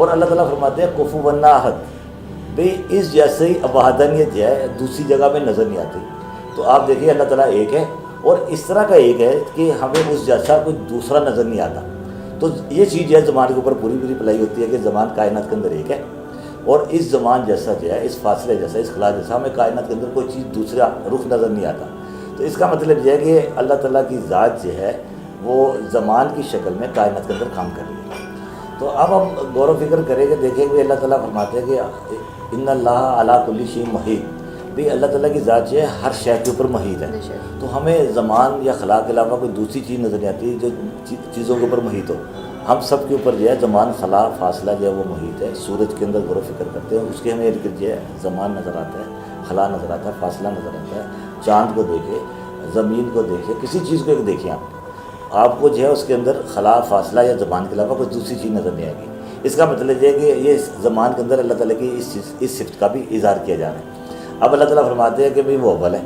اور اللہ تعالیٰ فرماتے ہیں کفوا احد، بھئی اس جیسے وحدانیت جو ہے دوسری جگہ میں نظر نہیں آتی. تو آپ دیکھیے اللہ تعالیٰ ایک ہے اور اس طرح کا ایک ہے کہ ہمیں اس جیسا کوئی دوسرا نظر نہیں آتا. تو یہ چیز جو ہے زمان کے اوپر پوری پوری اپلائی ہوتی ہے کہ زمان کائنات کے اندر ایک ہے، اور اس زمان جیسا جو ہے، اس فاصلے جیسا، اس خلا جیسا ہمیں کائنات کے اندر کوئی چیز دوسرا رخ نظر نہیں آتا. تو اس کا مطلب یہ ہے کہ اللہ تعالیٰ کی ذات جو ہے وہ زمان کی شکل میں کائنات کے اندر کام کر رہی ہے. تو اب ہم غور و فکر کریں کہ دیکھیں کہ اللہ تعالیٰ فرماتے ہیں کہ ان اللہ علی کل شیء محیط، بھی اللہ تعالیٰ کی ذات جو ہے ہر شے کے اوپر محیط ہے. تو ہمیں زمان یا خلا کے علاوہ کوئی دوسری چیز نظر نہیں آتی جو چیزوں کے اوپر محیط ہو. ہم سب کے اوپر جو ہے زمان، خلا، فاصلہ جو ہے وہ محیط ہے. سورج کے اندر غور و فکر کرتے ہیں، اس کے ہمیں ارد گرد جو ہے زمان نظر آتا ہے، خلا نظر آتا ہے، فاصلہ نظر آتا ہے. چاند کو دیکھیں، زمین کو دیکھیں، کسی چیز کو ایک دیکھیں آپ کو جو ہے اس کے اندر خلا، فاصلہ یا زبان کے علاوہ کوئی دوسری چیز نظر نہیں آئے گی. اس کا مطلب یہ ہے کہ یہ زمان کے اندر اللہ تعالیٰ کی اس صفت کا بھی اظہار کیا جا رہا ہے. اب اللہ تعالیٰ فرماتے ہیں کہ بھئی وہ اول ہے.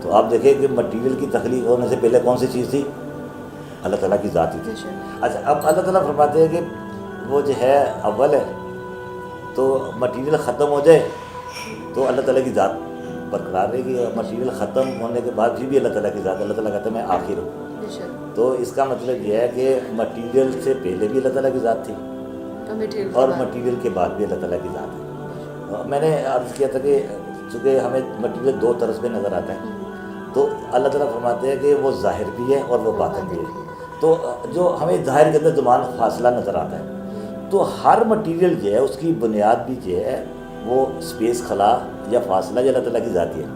تو آپ دیکھیں کہ مٹیریل کی تخلیق ہونے سے پہلے کون سی چیز تھی؟ اللہ تعالیٰ کی ذات ہی تھی. اچھا، اب اللہ تعالیٰ فرماتے ہیں کہ وہ جو ہے اول ہے، تو مٹیریل ختم ہو جائے تو اللہ تعالیٰ کی ذات برقرار رہے گی. مٹیریل ختم ہونے کے بعد بھی اللہ تعالیٰ کی ذات، اللہ تعالیٰ کہتے ہیں میں آخر ہوں. تو اس کا مطلب یہ ہے کہ مٹیریل سے پہلے بھی اللہ تعالیٰ کی ذات تھی اور مٹیریل کے بعد بھی اللہ تعالیٰ کی ذات ہے. میں نے عرض کیا تھا کہ چونکہ ہمیں مٹیریل دو طرز پہ نظر آتا ہے، تو اللہ تعالیٰ فرماتے ہیں کہ وہ ظاہر بھی ہے اور وہ باطن بھی ہے. تو جو ہمیں ظاہر کے اندر زمان فاصلہ نظر آتا ہے، تو ہر مٹیریل جو ہے اس کی بنیاد بھی جو ہے وہ اسپیس، خلا یا فاصلہ یا اللہ تعالیٰ کی ذاتی ہے.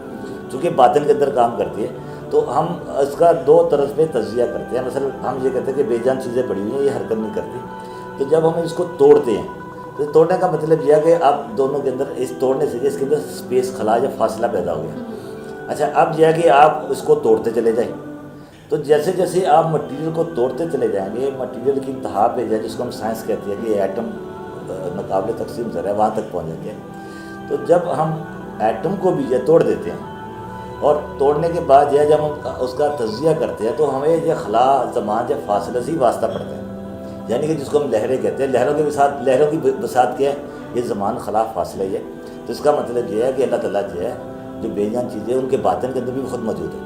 چونکہ باطن کے اندر کام کرتی ہے تو ہم اس کا دو طرز پہ تجزیہ کرتے ہیں. مثلا ہم یہ کہتے ہیں کہ بے جان چیزیں پڑی ہوئی ہیں، یہ حرکت نہیں کرتی. تو جب ہم اس کو توڑتے ہیں تو توڑنے کا مطلب یہ ہے کہ آپ دونوں کے اندر اس توڑنے سے اس کے اندر اسپیس، خلا یا فاصلہ پیدا ہو گیا. اچھا، اب یہ ہے کہ آپ اس کو توڑتے چلے جائیں، تو جیسے جیسے آپ مٹیریل کو توڑتے چلے جائیں گے، مٹیریل کی انتہا پہ جائے جس کو ہم سائنس کہتے ہیں کہ ایٹم ناقابل تقسیم ذرا ہے، وہاں تک پہنچ جاتے ہیں. تو جب ہم ایٹم کو بھی جو توڑ دیتے ہیں اور توڑنے کے بعد جو ہے جب ہم اس کا تجزیہ کرتے ہیں تو ہمیں یہ خلا، زمان یا فاصلہ سے ہی واسطہ پڑتا ہے. یعنی کہ جس کو ہم لہریں کہتے ہیں، لہروں کی بساط کیا ہے؟ یہ زمان، خلا، فاصلہ ہی ہے. تو اس کا مطلب یہ ہے کہ اللہ تعالیٰ جو ہے جو بے جان چیزیں ان کے باطن کے اندر بھی خود موجود ہے.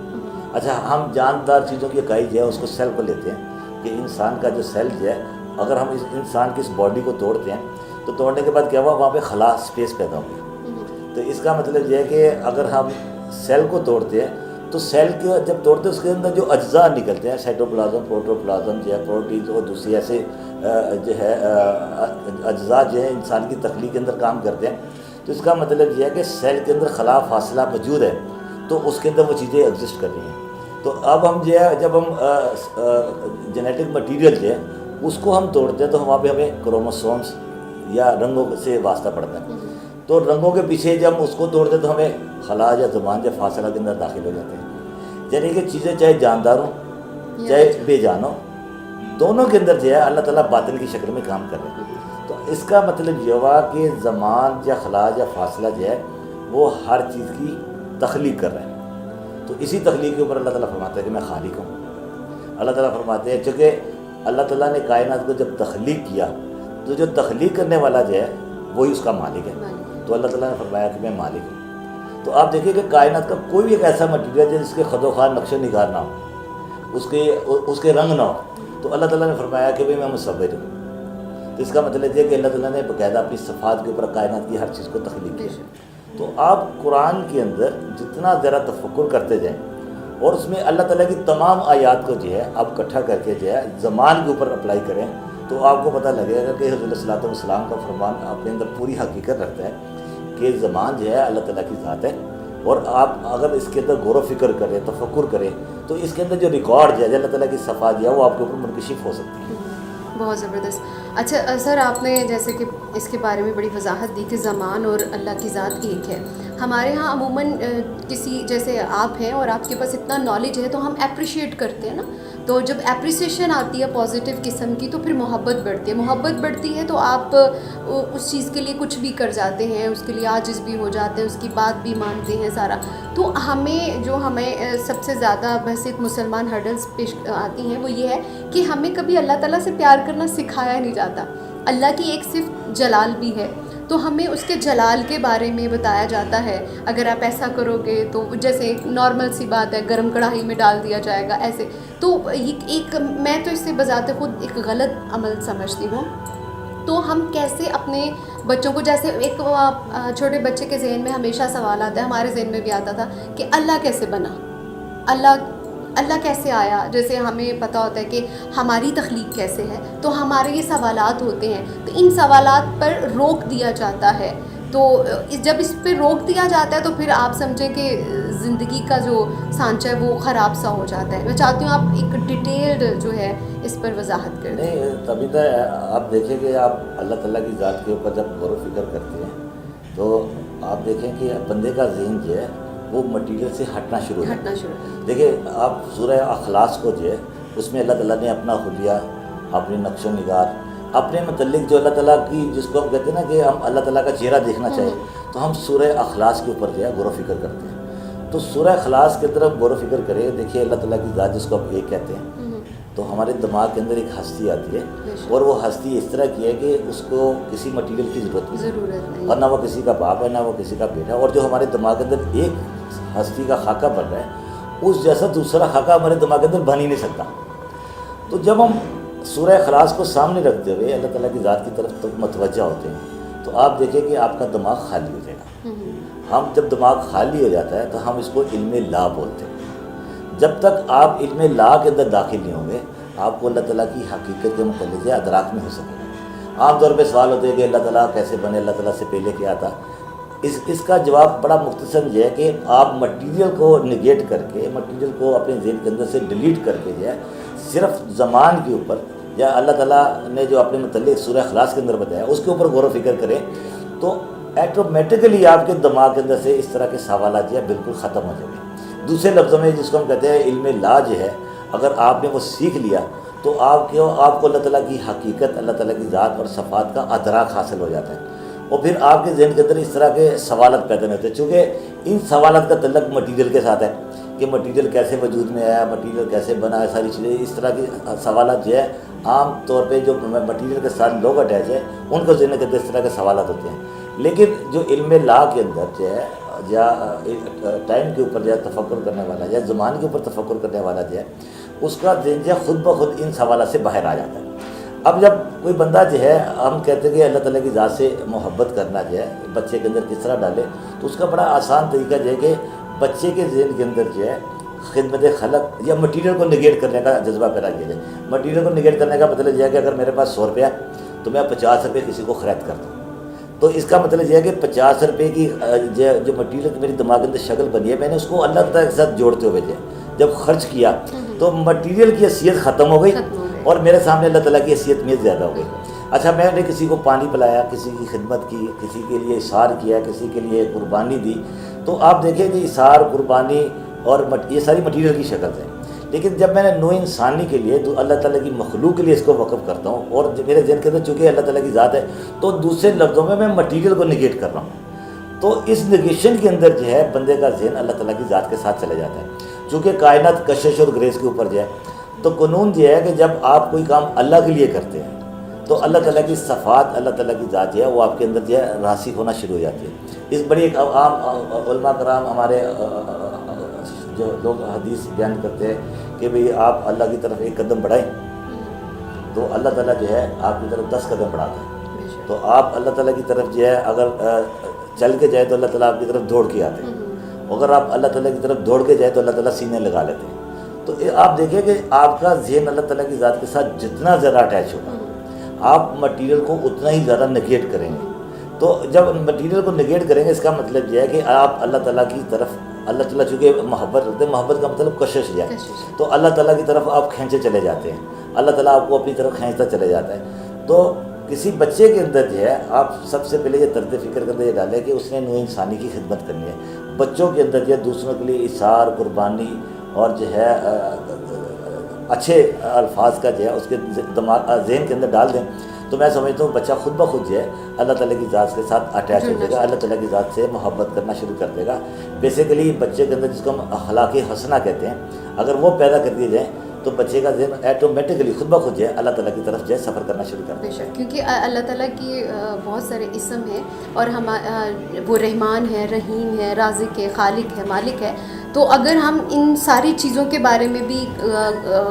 اچھا، ہم جاندار چیزوں کی اکائی جو ہے اس کو سیل کو لیتے ہیں کہ انسان کا جو سیل جو ہے، اگر ہم اس انسان کی اس باڈی کو توڑتے ہیں تو توڑنے کے بعد کیا ہوا؟ وہاں پہ خلا، اسپیس پیدا ہو گیا. تو اس کا مطلب یہ ہے کہ اگر ہم سیل کو توڑتے ہیں تو سیل کے جب توڑتے ہیں اس کے اندر جو اجزاء نکلتے ہیں، سائٹوپلازم، پروٹوپلازم جو ہے، پروٹینز اور دوسری ایسے جو ہے اجزاء جو ہے انسان کی تخلیق کے اندر کام کرتے ہیں. تو اس کا مطلب یہ ہے کہ سیل کے اندر خلا، فاصلہ موجود ہے تو اس کے اندر وہ چیزیں ایگزسٹ کر رہی ہیں. تو اب ہم جو ہے جب ہم جینیٹک مٹیریل جو ہے اس کو ہم توڑتے ہیں تو وہاں پہ ہمیں کروموسومس یا رنگوں سے واسطہ پڑتا ہے. تو رنگوں کے پیچھے جب ہم اس کو توڑتے ہیں تو ہمیں خلا یا زمان یا فاصلہ کے اندر داخل ہو جاتے ہیں. یعنی کہ چیزیں چاہے جاندار ہوں چاہے بے جان ہوں، دونوں کے اندر جو ہے اللہ تعالیٰ باطن کی شکل میں کام کر رہے ہیں. تو اس کا مطلب یہ ہوا کہ زمان یا خلا یا فاصلہ جو ہے وہ ہر چیز کی تخلیق کر رہے ہیں. تو اسی تخلیق کے اوپر اللہ تعالیٰ فرماتا ہے کہ میں خالق ہوں. اللہ تعالیٰ فرماتے ہیں چونکہ اللہ تعالیٰ نے کائنات کو جب تخلیق کیا تو جو تخلیق کرنے والا جو ہے وہی اس کا مالک ہے. تو اللہ تعالیٰ نے فرمایا کہ میں مالک ہوں. تو آپ دیکھیں کہ کائنات کا کوئی بھی ایک ایسا مٹیریل جس کے خد و خال، نقش و نگار نہ ہو، اس کے رنگ نہ ہو، تو اللہ تعالیٰ نے فرمایا کہ میں مصور ہوں. تو اس کا مطلب یہ کہ اللہ تعالیٰ نے باقاعدہ اپنی صفات کے اوپر کائنات کی ہر چیز کو تخلیق کیا. تو آپ قرآن کے اندر جتنا ذرا تفکر کرتے جائیں اور اس میں اللہ تعالیٰ کی تمام آیات کو جو ہے آپ اکٹھا کر کے جو ہے زمان کے اوپر اپلائی کریں تو آپ کو پتہ لگے گا کہ حضرت صلی اللہ علیہ وسلم کا فرمان اپنے اندر پوری حقیقت رکھتا ہے کہ زمان جو ہے اللہ تعالیٰ کی ذات ہے. اور آپ اگر اس کے اندر غور و فکر کریں، تفکر کریں تو اس کے اندر جو ریکارڈ جو ہے اللہ تعالیٰ کی صفات جو ہے وہ آپ کے اوپر منکشف ہو سکتی ہے. بہت زبردست. اچھا سر، آپ نے جیسے کہ اس کے بارے میں بڑی وضاحت دی کہ زمان اور اللہ کی ذات ایک ہے. ہمارے ہاں عموماً کسی جیسے آپ ہیں اور آپ کے پاس اتنا نالج ہے تو ہم اپریشیٹ کرتے ہیں نا. تو جب اپریسیشن آتی ہے پازیٹیو قسم کی تو پھر محبت بڑھتی ہے. محبت بڑھتی ہے تو آپ اس چیز کے لیے کچھ بھی کر جاتے ہیں، اس کے لیے عاجز بھی ہو جاتے ہیں، اس کی بات بھی مانتے ہیں سارا. تو ہمیں سب سے زیادہ بحثیت مسلمان ہرڈلز پیش آتی ہیں وہ یہ ہے کہ ہمیں کبھی اللہ تعالیٰ سے پیار کرنا سکھایا نہیں جاتا. اللہ کی ایک صفت جلال بھی ہے، تو ہمیں اس کے جلال کے بارے میں بتایا جاتا ہے، اگر آپ ایسا کرو گے تو جیسے ایک نارمل سی بات ہے، گرم کڑھائی میں ڈال دیا جائے گا ایسے، تو ایک میں تو اس سے بذات خود ایک غلط عمل سمجھتی ہوں. تو ہم کیسے اپنے بچوں کو، جیسے ایک چھوٹے بچے کے ذہن میں ہمیشہ سوال آتا ہے، ہمارے ذہن میں بھی آتا تھا کہ اللہ کیسے بنا، اللہ کیسے آیا، جیسے ہمیں پتہ ہوتا ہے کہ ہماری تخلیق کیسے ہے، تو ہمارے یہ سوالات ہوتے ہیں، تو ان سوالات پر روک دیا جاتا ہے. تو جب اس پہ روک دیا جاتا ہے تو پھر آپ سمجھیں کہ زندگی کا جو سانچہ ہے وہ خراب سا ہو جاتا ہے. میں چاہتی ہوں آپ ایک ڈیٹیلڈ جو ہے اس پر وضاحت کریں. نہیں، تبھی تو آپ دیکھیں کہ آپ اللہ تعالیٰ کی ذات کے اوپر جب غور و فکر کرتے ہیں تو آپ دیکھیں کہ بندے کا ذہن جو ہے وہ مٹیریل سے ہٹنا شروع ہو جاتا ہے. دیکھیں آپ سورہ اخلاص کو جو ہے اس میں اللہ تعالیٰ نے اپنا حلیہ، اپنی نقش و نگار، اپنے متعلق جو اللہ تعالیٰ کی، جس کو ہم کہتے ہیں نا کہ ہم اللہ تعالیٰ کا چہرہ دیکھنا چاہیے، تو ہم سورہ اخلاص کے اوپر جو ہے غور و فکر کرتے ہیں. تو سورہ اخلاص کی طرف غور و فکر کریں. دیکھیے اللہ تعالیٰ کی ذات جس کو ہم ایک کہتے ہیں، تو ہمارے دماغ کے اندر ایک ہستی آتی ہے، اور وہ ہستی اس طرح کی ہے کہ اس کو کسی مٹیریل کی ضرورت نہیں، اور نہ وہ کسی کا باپ ہے، نہ وہ کسی کا بیٹا. اور جو ہمارے دماغ کے اندر ایک ہستی کا خاکہ بن رہا ہے، اس جیسا دوسرا خاکہ ہمارے دماغ کے اندر بن ہی نہیں سکتا. تو جب ہم سورہ اخلاص کو سامنے رکھتے ہوئے اللہ تعالیٰ کی ذات کی طرف متوجہ ہوتے ہیں، تو آپ دیکھیں کہ آپ کا دماغ خالی ہو جائے گا. ہم جب دماغ خالی ہو جاتا ہے تو ہم اس کو علم لا بولتے ہیں. جب تک آپ علم لا کے اندر داخل نہیں ہوں گے، آپ کو اللہ تعالیٰ کی حقیقت کے متعلق ادراک نہیں ہو سکے گا. عام طور پہ سوال ہوتے ہیں کہ اللہ تعالیٰ کیسے بنے، اللہ تعالیٰ سے پہلے کیا تھا. اس کا جواب بڑا مختصر یہ ہے کہ آپ مٹیریل کو نگیٹ کر کے، مٹیریل کو اپنے ذہن کے اندر سے ڈیلیٹ کر کے جو ہے صرف زمان کے اوپر، یا اللہ تعالیٰ نے جو اپنے متعلق سورہ اخلاص کے اندر بتایا اس کے اوپر غور و فکر کریں، تو ایٹومیٹکلی آپ کے دماغ کے اندر سے اس طرح کے سوالات جو ہے بالکل ختم ہو جائیں گے. دوسرے لفظوں میں جس کو ہم کہتے ہیں علم لا جو ہے، اگر آپ نے وہ سیکھ لیا تو آپ کو اللہ تعالیٰ کی حقیقت، اللہ تعالیٰ کی ذات اور صفات کا ادراک حاصل ہو جاتا ہے. اور پھر آپ کے ذہن کے اندر اس طرح کے سوالات پیدا نہیں ہوتے، چونکہ ان سوالات کا تعلق مٹیریل کے ساتھ ہے کہ مٹیریل کیسے وجود میں آیا، مٹیریل کیسے بنا ہے، ساری چیزیں. اس طرح کی سوالات جو ہے عام طور پہ جو مٹیریل کے ساتھ لوگ اٹیچ ہیں ان کو ذہن کے اندر اس طرح کے سوالات ہوتے ہیں. لیکن جو علم لا کے اندر جو ہے، یا ٹائم کے اوپر جو ہے تفکر کرنے والا، یا زمان کے اوپر تفکر کرنے والا جو ہے، اس کا ذہن جو ہے خود بخود ان سوالات سے باہر آ جاتا ہے. اب جب کوئی بندہ جو ہے، ہم کہتے ہیں کہ اللہ تعالیٰ کی ذات سے محبت کرنا جو ہے بچے کے اندر کس طرح ڈالے، تو اس کا بڑا آسان طریقہ جو ہے کہ بچے کے ذہن کے اندر جو ہے خدمت خلق یا مٹیریل کو نگیٹ کرنے کا جذبہ پیدا کیا جائے. مٹیریل کو نگیٹ کرنے کا مطلب یہ ہے کہ اگر میرے پاس 100 روپیہ تو میں 50 روپے کسی کو خرید کرتا ہوں. تو اس کا مطلب یہ ہے کہ 50 روپے کی جو مٹیریل کی میری دماغ کے اندر شکل بنی ہے، میں نے اس کو اللہ تعالیٰ کے ساتھ جوڑتے ہوئے جب خرچ کیا تو مٹیریل کی حیثیت ختم ہو گئی اور میرے سامنے اللہ تعالیٰ کی حیثیت میں زیادہ ہو گئی. اچھا، میں نے کسی کو پانی پلایا، کسی کی خدمت کی، کسی کے لیے اشار کیا، کسی کے لیے قربانی دی، تو آپ دیکھیں کہ اشار، قربانی اور یہ ساری مٹیریل کی شکل ہے. لیکن جب میں نے نوع انسانی کے لیے، اللہ تعالیٰ کی مخلوق کے لیے اس کو وقف کرتا ہوں، اور میرے ذہن کے اندر چونکہ اللہ تعالیٰ کی ذات ہے، تو دوسرے لفظوں میں مٹیریل کو نگیٹ کر رہا ہوں. تو اس نگیشن کے اندر جو ہے بندے کا ذہن اللہ تعالیٰ کی ذات کے ساتھ چلے جاتا ہے. چونکہ کائنات کشش اور گریز کے اوپر جو ہے، تو قانون یہ ہے کہ جب آپ کوئی کام اللہ کے لیے کرتے ہیں تو اللہ تعالیٰ کی صفات، اللہ تعالیٰ کی ذات جو ہے وہ آپ کے اندر جو ہے راسخ ہونا شروع ہو جاتی ہے. اس بڑی ایک عام علماء کرام، ہمارے جو لوگ حدیث بیان کرتے ہیں کہ بھئی آپ اللہ کی طرف ایک قدم بڑھائیں تو اللہ تعالیٰ جو ہے آپ کی طرف 10 قدم بڑھاتا ہے. تو آپ اللہ تعالیٰ کی طرف جو ہے اگر چل کے جائے تو اللہ تعالیٰ آپ کی طرف دوڑ کے آتے ہیں. اگر آپ اللہ تعالیٰ کی طرف دوڑ کے جائے تو اللہ تعالیٰ سینے لگا لیتے ہیں. تو آپ دیکھیں کہ آپ کا ذہن اللہ تعالیٰ کی ذات کے ساتھ جتنا زیادہ اٹیچ ہوگا، آپ مٹیریل کو اتنا ہی زیادہ نگیٹ کریں گے. تو جب مٹیریل کو نگیٹ کریں گے، اس کا مطلب یہ ہے کہ آپ اللہ تعالیٰ کی طرف، اللہ تعالیٰ چونکہ محبت رکھتے ہیں، محبت کا مطلب کشش ہے، تو اللہ تعالیٰ کی طرف آپ کھینچے چلے جاتے ہیں، اللہ تعالیٰ آپ کو اپنی طرف کھینچتا چلے جاتا ہے. تو کسی بچے کے اندر جو ہے آپ سب سے پہلے یہ طرز فکر کرتے یہ ڈالیں کہ اس نے نوع انسانی کی خدمت کرنی ہے. بچوں کے اندر جو ہے دوسروں کے لیے اثار، قربانی اور جو ہے اچھے الفاظ کا جو ہے اس کے ذہن کے اندر ڈال دیں، تو میں سمجھتا ہوں بچہ خود بخود جو ہے اللہ تعالیٰ کی ذات کے ساتھ اٹیچ ہو جائے گا، اللہ تعالیٰ کی ذات سے محبت کرنا شروع کر دے گا. بیسیکلی بچے کے اندر جس کو ہم اخلاق حسنہ کہتے ہیں، اگر وہ پیدا کر دیے جائیں تو بچے کا ذہن ایٹومیٹکلی خود بخود جو ہے اللہ تعالیٰ کی طرف جو ہے سفر کرنا شروع کرتا ہے. بے شک، کیونکہ اللہ تعالیٰ کی بہت سارے اسم ہیں اور وہ رحمان ہے، رحیم ہے، رازق ہے، خالق ہے، مالک ہے. تو اگر ہم ان ساری چیزوں کے بارے میں بھی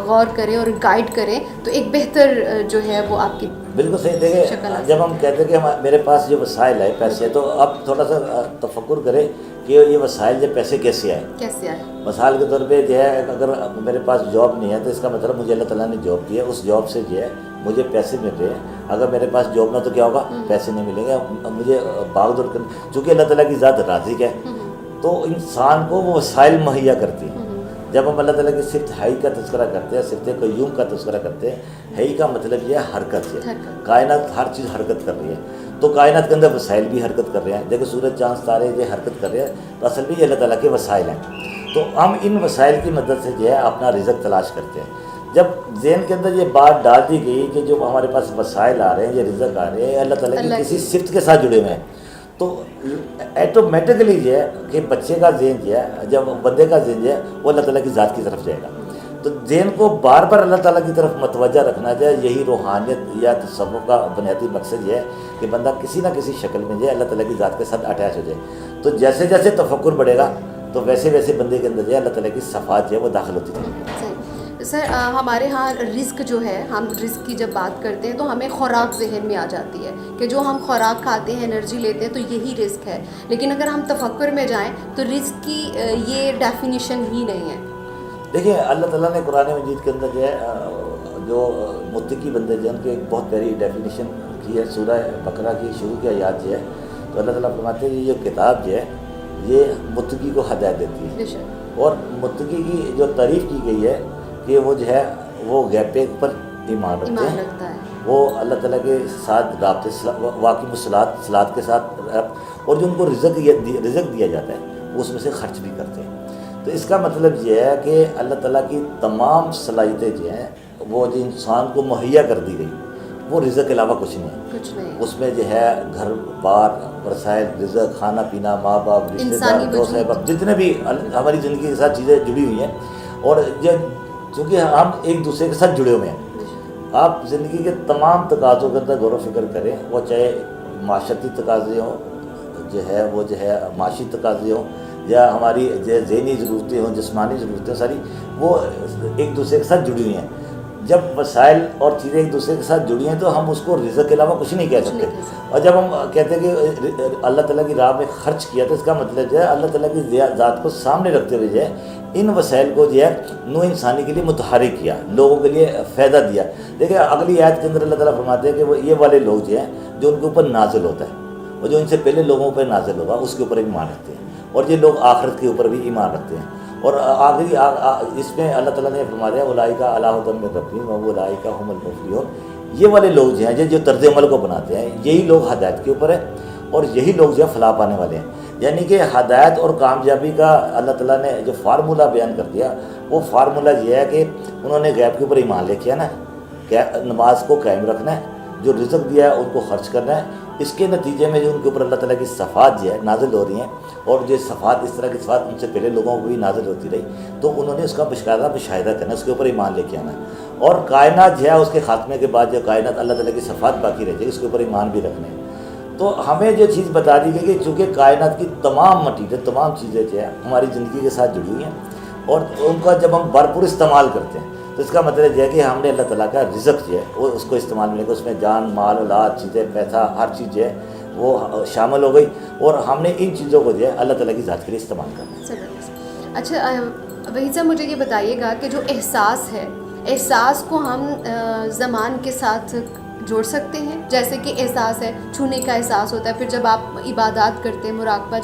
غور کریں اور گائیڈ کریں تو ایک بہتر جو ہے وہ آپ کی بالکل صحیح. دیکھیں جب ہم کہتے ہیں کہ میرے پاس جو وسائل ہے پیسے، تو اب تھوڑا سا تفکر کریں کہ یہ وسائل جو پیسے کیسے آئے. مثال کے طور پہ جو ہے اگر میرے پاس جاب نہیں ہے تو اس کا مطلب مجھے اللہ تعالیٰ نے جاب دی ہے، اس جاب سے جو ہے مجھے پیسے مل رہے ہیں. اگر میرے پاس جاب نہ تو کیا ہوگا، پیسے نہیں ملیں گے. مجھے بھاگ دوڑ کرنی، چونکہ اللہ تعالیٰ کی ذات رازق ہے تو انسان کو وہ وسائل مہیا کرتی ہیں. جب ہم اللہ تعالیٰ کی صرف حی کا تذکرہ کرتے ہیں، صرف قیوم کا تذکرہ کرتے ہیں، حی کا مطلب یہ حرکت ہے. کائنات ہر چیز حرکت کر رہی ہے، تو کائنات کے اندر وسائل بھی حرکت کر رہے ہیں. دیکھو سورج چاند ستارے یہ حرکت کر رہے ہیں تو اصل بھی یہ اللہ تعالیٰ کے وسائل ہیں. تو ہم ان وسائل کی مدد سے جو ہے اپنا رزق تلاش کرتے ہیں. جب ذہن کے اندر یہ بات ڈال دی گئی کہ جو ہمارے پاس وسائل آ رہے ہیں، یہ رزق آ رہے ہیں، اللہ تعالیٰ کی کسی صفت کے ساتھ جڑے ہوئے ہیں، تو ایٹومیٹکلی جو ہے کہ بچے کا ذہن جو ہے، جب بندے کا ذہن جو ہے وہ اللہ تعالیٰ کی ذات کی طرف جائے گا. تو ذہن کو بار بار اللہ تعالیٰ کی طرف متوجہ رکھنا جائے. یہی روحانیت یا تصوف کا بنیادی مقصد یہ ہے کہ بندہ کسی نہ کسی شکل میں جو ہے اللہ تعالیٰ کی ذات کے ساتھ اٹیچ ہو جائے. تو جیسے جیسے تفکر بڑھے گا تو ویسے ویسے بندے کے اندر جو ہے اللہ تعالیٰ کی صفات جو ہے وہ داخل ہوتی ہے. سر ہمارے ہاں رزق جو ہے، ہم رزق کی جب بات کرتے ہیں تو ہمیں خوراک ذہن میں آ جاتی ہے کہ جو ہم خوراک کھاتے ہیں، انرجی لیتے ہیں، تو یہی رزق ہے. لیکن اگر ہم تفکر میں جائیں تو رزق کی یہ ڈیفینیشن ہی نہیں ہے. دیکھیں اللہ تعالیٰ نے قرآن مجید کے اندر جو ہے جو متقی بندے جو ہیں ان کی ایک بہت پیاری ڈیفینیشن کی ہے. سورہ بقرہ کی شروع کی آیات جو ہے تو اللہ تعالیٰ فرماتے ہیں یہ کتاب جو ہے یہ متقی کو ہدایت دیتی ہے. اور متقی کی جو تعریف کی گئی ہے کہ وہ جو ہے وہ غیب پر ایمان رکھتے ہیں، وہ اللہ تعالیٰ کے ساتھ رابطے، واقعی صلات کے ساتھ، اور جو ان کو رزق دیا جاتا ہے وہ اس میں سے خرچ بھی کرتے ہیں. تو اس کا مطلب یہ ہے کہ اللہ تعالیٰ کی تمام صلاحیتیں جو ہیں وہ جو انسان کو مہیا کر دی گئی وہ رزق کے علاوہ کچھ نہیں ہے. اس میں جو ہے گھر بار، وسائل، رزق، کھانا پینا، ماں باپ، رشتے دار، دوست احباب، جتنے بھی ہماری زندگی کے ساتھ چیزیں جڑی ہوئی ہیں. اور چونکہ ہم ایک دوسرے کے ساتھ جڑے ہوئے ہیں. آپ زندگی کے تمام تقاضوں کے اندر غور و فکر کریں، وہ چاہے معاشرتی تقاضے ہوں، جو ہے وہ جو ہے معاشی تقاضے ہوں، یا ہماری ذہنی ضرورتیں ہوں، جسمانی ضرورتیں، ساری وہ ایک دوسرے کے ساتھ جڑی ہوئی ہیں. جب وسائل اور چیزیں ایک دوسرے کے ساتھ جڑی ہیں تو ہم اس کو رزق کے علاوہ کچھ نہیں کہہ سکتے. اور جب ہم کہتے ہیں کہ اللہ تعالیٰ کی راہ میں خرچ کیا تو اس کا مطلب جو ہے اللہ تعالیٰ کی ذات کو سامنے رکھتے ہوئے جو ہے ان وسائل کو جو ہے نوع انسانی کے لیے متحرک کیا، لوگوں کے لیے فائدہ دیا. دیکھیں اگلی آیت کے اندر اللہ تعالیٰ فرماتے ہیں کہ وہ یہ والے لوگ جو ہیں جو ان کے اوپر نازل ہوتا ہے، اور جو ان سے پہلے لوگوں پر نازل ہوگا اس کے اوپر ایمان رکھتے ہیں، اور یہ لوگ آخرت کے اوپر بھی ایمان رکھتے ہیں. اور آخری اس میں اللہ تعالیٰ نے فرما دیا اولئک علی ھدی من ربہم واولئک ھم المفلحون. یہ والے لوگ جو ہیں جو طرز عمل کو بناتے ہیں یہی لوگ ہدایت کے اوپر ہیں، اور یہی لوگ جو ہے فلاح پانے والے ہیں. یعنی کہ ہدایت اور کامیابی کا اللہ تعالیٰ نے جو فارمولہ بیان کر دیا وہ فارمولہ یہ ہے کہ انہوں نے غیب کے اوپر ایمان لے کے نا، نماز کو قائم رکھنا ہے، جو رزق دیا ہے ان کو خرچ کرنا ہے. اس کے نتیجے میں جو ان کے اوپر اللہ تعالیٰ کی صفات جو ہے نازل ہو رہی ہیں، اور جو صفات اس طرح کی صفات ان سے پہلے لوگوں کو بھی نازل ہوتی رہی، تو انہوں نے اس کا مشاہدہ کرنا، اس کے اوپر ایمان لے کے آنا. اور کائنات جو ہے اس کے خاتمے کے بعد جو کائنات اللہ تعالیٰ کی صفات باقی رہ جائے اس کے اوپر ایمان بھی رکھنے. تو ہمیں جو چیز بتا دی گئی کہ چونکہ کائنات کی تمام مٹیریل، تمام چیزیں جو ہے ہماری زندگی کے ساتھ جڑی ہوئی ہیں، اور ان کا جب ہم بھرپور استعمال کرتے ہیں تو اس کا مطلب یہ ہے کہ ہم نے اللہ تعالیٰ کا رزق جو ہے وہ اس کو استعمال ملے گا. اس میں جان، مال، اولاد، چیزیں، پیسہ، ہر چیز جو ہے وہ شامل ہو گئی، اور ہم نے ان چیزوں کو جو ہے اللہ تعالیٰ کی ذات کے لیے استعمال کرنا ہے. اچھا وحید صاحب مجھے یہ بتائیے گا کہ جو احساس ہے، احساس کو ہم زمان کے ساتھ جوڑ سکتے ہیں؟ جیسے کہ احساس ہے، چھونے کا احساس ہوتا ہے، پھر جب آپ عبادات کرتے ہیں، مراقبہ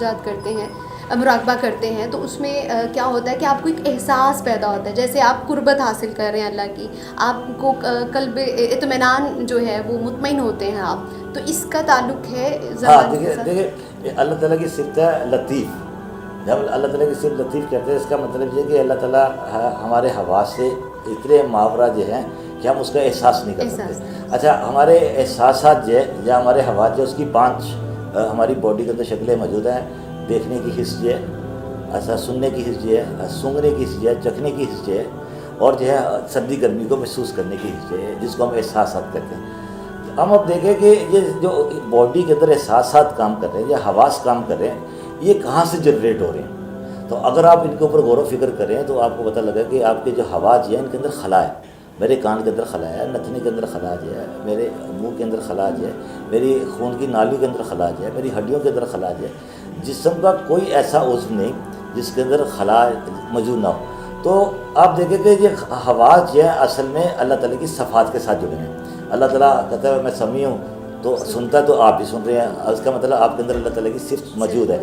کرتے ہیں تو اس میں کیا ہوتا ہے کہ آپ کو ایک احساس پیدا ہوتا ہے، جیسے آپ قربت حاصل کر رہے ہیں اللہ کی، آپ کو قلب اطمینان جو ہے وہ مطمئن ہوتے ہیں آپ. تو اس کا تعلق ہے زمان کے ساتھ. دیکھیں اللہ تعالیٰ کی صفت ہے لطیف. جب اللہ تعالیٰ کی صفت لطیف کہتے ہیں اس کا مطلب یہ کہ اللہ تعالیٰ ہمارے حواس سے اتنے ماورا جو ہیں کہ ہم اس کا احساس نہیں کر سکتے. اچھا ہمارے احساسات جو ہے یا ہمارے حواس جو اس کی 5 ہماری باڈی کے اندر شکلیں موجود ہیں. دیکھنے کی حس جو ہے، ایسا سننے کی حس جو ہے، سونگنے کی حس جو ہے، چکھنے کی حس جو ہے، اور جو ہے سردی گرمی کو محسوس کرنے کی جس کو ہم احساسات کہتے ہیں. ہم اب دیکھیں کہ یہ جو باڈی کے اندر احساسات کام کر رہے ہیں یا حواس کام کر رہے ہیں یہ کہاں سے جنریٹ ہو رہے ہیں. تو اگر آپ ان کے اوپر غور و فکر کریں تو آپ کو پتہ لگا کہ آپ کے جو حواس جو ہے ان کے اندر خلا ہے. میرے کان کے اندر خلا ہے, نتنی کے اندر خلا جو ہے, میرے منہ کے اندر خلا جو ہے, میری خون کی نالی کے اندر خلا جو ہے, میری ہڈیوں کے اندر خلا جو ہے. جسم کا کوئی ایسا عضو نہیں جس کے اندر خلا موجود نہ ہو. تو آپ دیکھیں کہ یہ حواس جو ہے اصل میں اللہ تعالیٰ کی صفات کے ساتھ جڑے ہیں. اللہ تعالیٰ کہتا ہے میں سمیع ہوں, تو سنتا تو آپ بھی سن رہے ہیں, اس کا مطلب آپ کے اندر اللہ تعالیٰ کی صرف موجود ہے.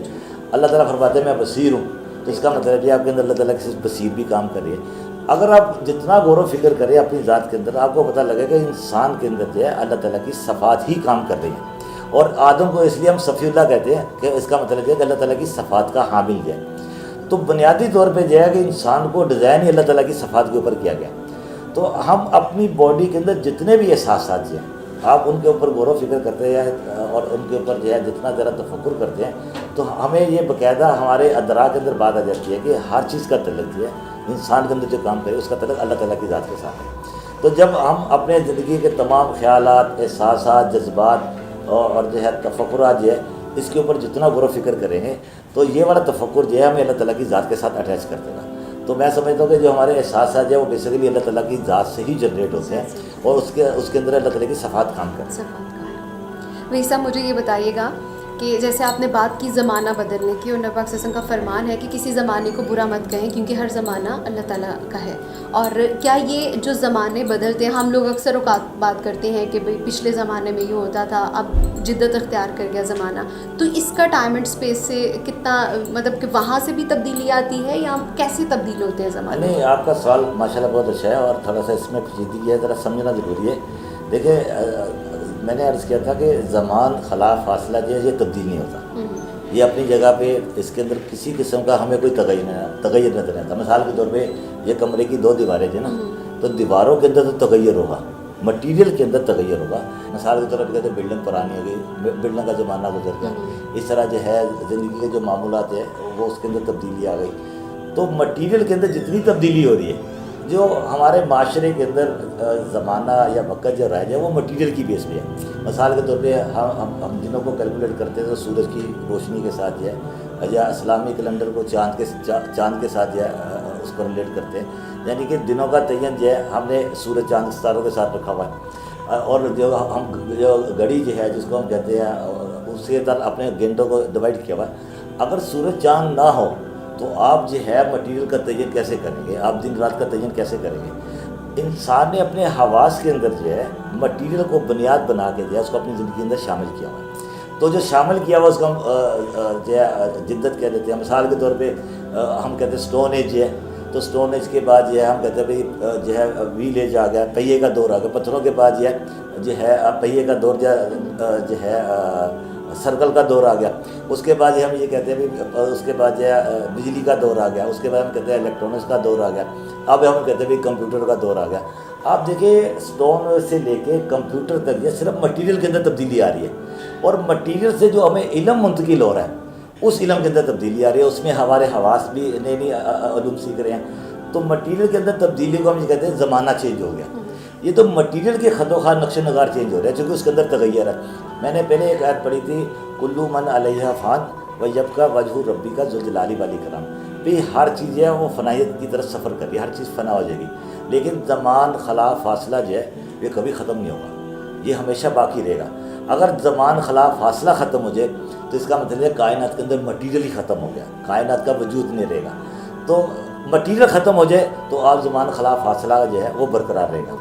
اللہ تعالیٰ فرماتے ہیں میں بصیر ہوں, تو اس کا مطلب یہ آپ کے اندر اللہ تعالیٰ کی صرف بصیر بھی کام کر رہی ہے. اگر آپ جتنا غور و فکر کریں اپنی ذات کے اندر آپ کو پتہ لگے کہ انسان کے اندر جو ہے اللہ تعالیٰ کی صفات ہی کام کر رہی ہیں. اور آدم کو اس لیے ہم صفی اللہ کہتے ہیں کہ اس کا مطلب یہ ہے کہ اللہ تعالیٰ کی صفات کا حامل ہے. تو بنیادی طور پہ جو ہے کہ انسان کو ڈیزائن ہی اللہ تعالیٰ کی صفات کے اوپر کیا گیا. تو ہم اپنی باڈی کے اندر جتنے بھی احساسات ہیں آپ ان کے اوپر غور و فکر کرتے ہیں اور ان کے اوپر جو ہے جتنا ذرا تفکر کرتے ہیں تو ہمیں یہ باقاعدہ ہمارے ادراک کے اندر بات آ جاتی ہے کہ ہر چیز کا تعلق جو ہے انسان کے اندر جو کام کرے اس کا تعلق اللہ تعالیٰ کی ذات کے ساتھ ہے. تو جب ہم اپنے زندگی کے تمام خیالات, احساسات, جذبات اور جو ہے تفکرات جو ہے اس کے اوپر جتنا غور و فکر کریں گے تو یہ والا تفکر جو ہے ہمیں اللہ تعالیٰ کی ذات کے ساتھ اٹیچ کر دے گا. تو میں سمجھتا ہوں کہ جو ہمارے احساسات جو ہے وہ بیسیکلی اللہ تعالیٰ کی ذات سے ہی جنریٹ ہوتے ہیں اور اس کے اندر اللہ تعالیٰ کی صفات کام کرتے ہیں. وہی صاحب مجھے یہ بتائیے گا کہ جیسے آپ نے بات کی زمانہ بدلنے کی, اور نبی پاک صلی اللہ علیہ وسلم کا فرمان ہے کہ کسی زمانے کو برا مت کہیں کیونکہ ہر زمانہ اللہ تعالیٰ کا ہے. اور کیا یہ جو زمانے بدلتے ہیں, ہم لوگ اکثر اوقات بات کرتے ہیں کہ بھئی پچھلے زمانے میں یہ ہوتا تھا, اب جدت اختیار کر گیا زمانہ, تو اس کا ٹائم اینڈ اسپیس سے کتنا مطلب کہ وہاں سے بھی تبدیلی آتی ہے یا کیسے تبدیل ہوتے ہیں زمانے؟ نہیں, آپ کا سوال ماشاءاللہ بہت اچھا ہے اور تھوڑا سا اس میں پیچیدگی ہے, ذرا سمجھنا ضروری ہے. دیکھیں میں نے عرض کیا تھا کہ زمان خلا فاصلہ جو ہے یہ تبدیل نہیں ہوتا, یہ اپنی جگہ پہ اس کے اندر کسی قسم کا ہمیں کوئی تغیر نظر آتا. مثال کے طور پہ یہ کمرے کی 2 دیواریں جو نا, تو دیواروں کے اندر تو تغیر ہوگا, مٹیریل کے اندر تغیر ہوگا. مثال کے طور پہ کہتے ہیں بلڈنگ پرانی ہو گئی, بلڈنگ کا زمانہ گزر گیا, اس طرح جو ہے زندگی کے جو معمولات ہیں وہ اس کے اندر تبدیلی آ گئی. تو مٹیریل کے اندر جتنی تبدیلی ہو رہی ہے, جو ہمارے معاشرے کے اندر زمانہ یا وقت جو رائج ہے وہ مٹیریل کی بیس پہ ہے. مثال کے طور پہ ہم دنوں کو کیلکولیٹ کرتے ہیں تو سورج کی روشنی کے ساتھ جو ہے, یا اسلامی کیلنڈر کو چاند کے ساتھ جو ہے اس کو ریلیٹ کرتے ہیں. یعنی کہ دنوں کا تعین جو ہے ہم نے سورج چاند ستاروں کے ساتھ رکھا ہوا ہے. اور جو گھڑی جو ہے جس کو ہم کہتے ہیں اس کے اندر اپنے گھنٹوں کو ڈیوائڈ کیا ہوا ہے. اگر سورج چاند نہ ہو تو آپ جو ہے مٹیریل کا تعین کیسے کریں گے, آپ دن رات کا تعین کیسے کریں گے؟ انسان نے اپنے حواس کے اندر جو ہے مٹیریل کو بنیاد بنا کے جو ہے اس کو اپنی زندگی کے اندر شامل کیا ہوا ہے. تو جو شامل کیا ہوا اس کو ہم جو ہے جدت کہہ دیتے ہیں. مثال کے طور پہ ہم کہتے ہیں سٹون ایج ہے, تو سٹون ایج کے بعد جو ہے ہم کہتے ہیں بھائی جو ہے ویل ایج آ گیا, پہیے کا دور آ گیا. پتھروں کے بعد جو ہے پہیے کا دور جو ہے سرکل کا دور آ گیا. اس کے بعد ہم یہ کہتے ہیں اس کے بعد جو ہے بجلی کا دور آ گیا. اس کے بعد ہم کہتے ہیں الیکٹرانکس کا دور آ گیا. اب ہم کہتے ہیں کمپیوٹر کا دور آ گیا. آپ دیکھیں سٹون سے لے کے کمپیوٹر تک یہ صرف مٹیریل کے اندر تبدیلی آ رہی ہے, اور مٹیریل سے جو ہمیں علم منتقل ہو رہا ہے اس علم کے اندر تبدیلی آ رہی ہے. اس میں ہمارے حواس بھی نئی علوم سیکھ رہے ہیں. تو مٹیریل کے اندر تبدیلی کو ہم یہ کہتے ہیں زمانہ چینج ہو گیا. یہ تو مٹیریل کے خط و خواہ نقش و نگار چینج ہو رہا ہے چونکہ اس کے اندر تغیر ہے. میں نے پہلے ایک آیت پڑھی تھی, کلو من علیہ فان و یبقی وجہ ربی کا ذوالجلال والاکرام. بھی ہر چیز ہے وہ فنائیت کی طرف سفر کر رہی ہے, ہر چیز فنا ہو جائے گی, لیکن زمان خلا فاصلہ جو ہے یہ کبھی ختم نہیں ہوگا, یہ ہمیشہ باقی رہے گا. اگر زمان خلا فاصلہ ختم ہو جائے تو اس کا مطلب ہے کائنات کے اندر مٹیریل ہی ختم ہو گیا, کائنات کا وجود نہیں رہے گا. تو مٹیریل ختم ہو جائے تو آپ زمان خلا فاصلہ جو ہے وہ برقرار رہے گا.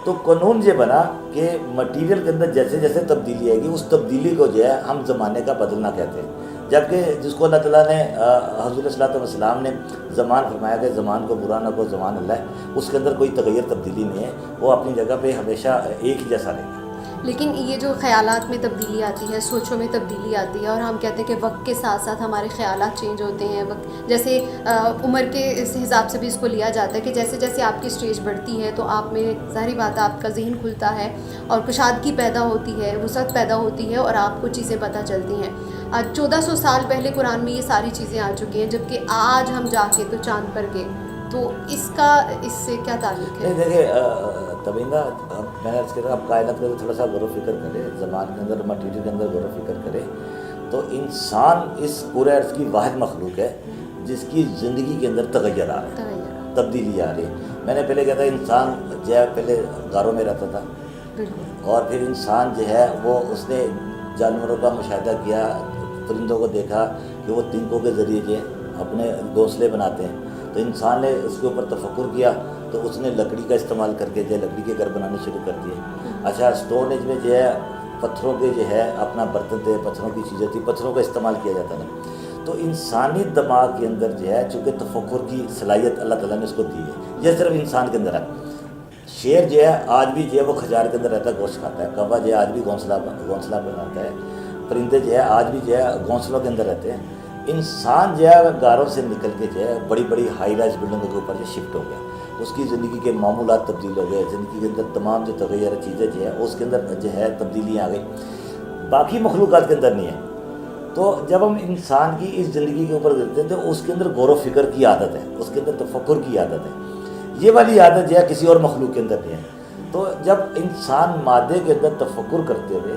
تو قانون یہ بنا کہ مٹیریل کے اندر جیسے جیسے تبدیلی آئے گی اس تبدیلی کو جو ہے ہم زمانے کا بدلنا کہتے ہیں. جبکہ جس کو اللہ تعالیٰ نے حضور صلی اللہ علیہ وسلم نے زمان فرمایا کہ زمان کو برا نہ کو زمان اللہ ہے, اس کے اندر کوئی تغیر تبدیلی نہیں ہے, وہ اپنی جگہ پہ ہمیشہ ایک ہی جیسا رہے گا. لیکن یہ جو خیالات میں تبدیلی آتی ہے, سوچوں میں تبدیلی آتی ہے, اور ہم کہتے ہیں کہ وقت کے ساتھ ساتھ ہمارے خیالات چینج ہوتے ہیں. وقت جیسے عمر کے اس حساب سے بھی اس کو لیا جاتا ہے کہ جیسے جیسے آپ کی اسٹیج بڑھتی ہے تو آپ میں ظاہری بات ہے آپ کا ذہن کھلتا ہے اور کشادگی پیدا ہوتی ہے, وسعت پیدا ہوتی ہے اور آپ کو چیزیں پتہ چلتی ہیں. 1400 سال پہلے قرآن میں یہ ساری چیزیں آ چکی ہیں, جبکہ آج ہم جا کے تو چاند پر گئے تو اس کا اس سے کیا تعلق ہے؟ نہیں دیکھیے تبینہ، میں نے عرض کیا اب کائنات کا تھوڑا سا غور و فکر کرے، زمان کے اندر مٹیریل کے اندر غور و فکر کرے تو انسان اس پورے ارض کی واحد مخلوق ہے جس کی زندگی کے اندر تغیر آ رہا ہے، تبدیلی آ رہی ہے۔ میں نے پہلے کہا تھا انسان جو ہے پہلے غاروں میں رہتا تھا، اور پھر انسان جو ہے وہ اس نے جانوروں کا مشاہدہ کیا، پرندوں کو دیکھا کہ وہ تنکوں کے ذریعے جو ہے اپنے گھونسلے بناتے ہیں، تو انسان نے اس کے اوپر تفکر کیا تو اس نے لکڑی کا استعمال کر کے جو ہے لکڑی کے گھر بنانے شروع کر دیے۔ اچھا اسٹون ایج میں جو ہے پتھروں کے جو ہے اپنا برتن تھے، پتھروں کی چیزیں تھیں، پتھروں کا استعمال کیا جاتا تھا۔ تو انسانی دماغ کے اندر جو ہے چونکہ تفکر کی صلاحیت اللہ تعالیٰ نے اس کو دی ہے، یہ صرف انسان کے اندر ہے۔ شیر جو ہے آج بھی جو ہے وہ کھجار کے اندر رہتا ہے، گوشت کھاتا ہے، کوا جو ہے آج بھی گھونسلہ بناتا ہے، پرندے جو ہے آج بھی جو ہے گھونسلوں کے اندر رہتے ہیں۔ انسان جو ہے غاروں سے نکل کے جو ہے بڑی بڑی ہائی رائز بلڈنگوں کے اوپر جو شفٹ ہو گیا، اس کی زندگی کے معمولات تبدیل ہو گئے، زندگی کے اندر تمام جو تغیر چیزیں جو ہے اس کے اندر جو ہے تبدیلیاں آ گئی، باقی مخلوقات کے اندر نہیں ہے۔ تو جب ہم انسان کی اس زندگی کے اوپر دیکھتے ہیں تو اس کے اندر غور و فکر کی عادت ہے، اس کے اندر تفکر کی عادت ہے، یہ والی عادت جو ہے کسی اور مخلوق کے اندر نہیں ہے۔ تو جب انسان مادے کے اندر تفکر کرتے ہوئے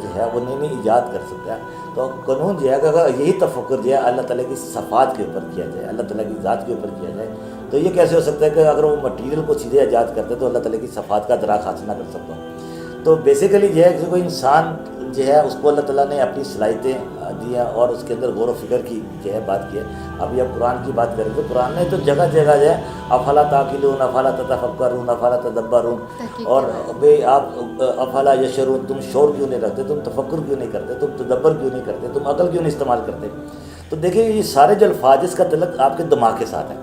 جو ہے وہ نئی نئی ایجاد کر سکتا ہے، تو قانون جو ہے کہ اگر یہی تفکر جو ہے اللہ تعالیٰ کی صفات کے اوپر کیا جائے، اللہ تعالیٰ کی ذات کے اوپر کیا جائے، تو یہ کیسے ہو سکتا ہے کہ اگر وہ مٹیریل کو چیزیں ایجاد کرتے تو اللہ تعالیٰ کی صفات کا ادراک حاصل نہ کر سکتا ہوں۔ تو بیسیکلی جو ہے کہ کوئی انسان جو ہے اس کو اللہ تعالیٰ نے اپنی صلاحیتیں دی ہیں اور اس کے اندر غور و فکر کی جو ہے بات کی ہے۔ اب یہ قرآن کی بات کریں تو قرآن نے تو جگہ جگہ جو ہے افلا تعقلون، افلا تتفکرون، افلا تدبرون، اور بھئی آپ افلا یشعرون، تم شعور کیوں نہیں رکھتے، تم تفکر کیوں نہیں کرتے، تم تدبر کیوں نہیں کرتے، تم عقل کیوں نہیں استعمال کرتے۔ تو دیکھیں یہ سارے جو الفاظ اس کا تعلق آپ کے دماغ کے ساتھ ہے۔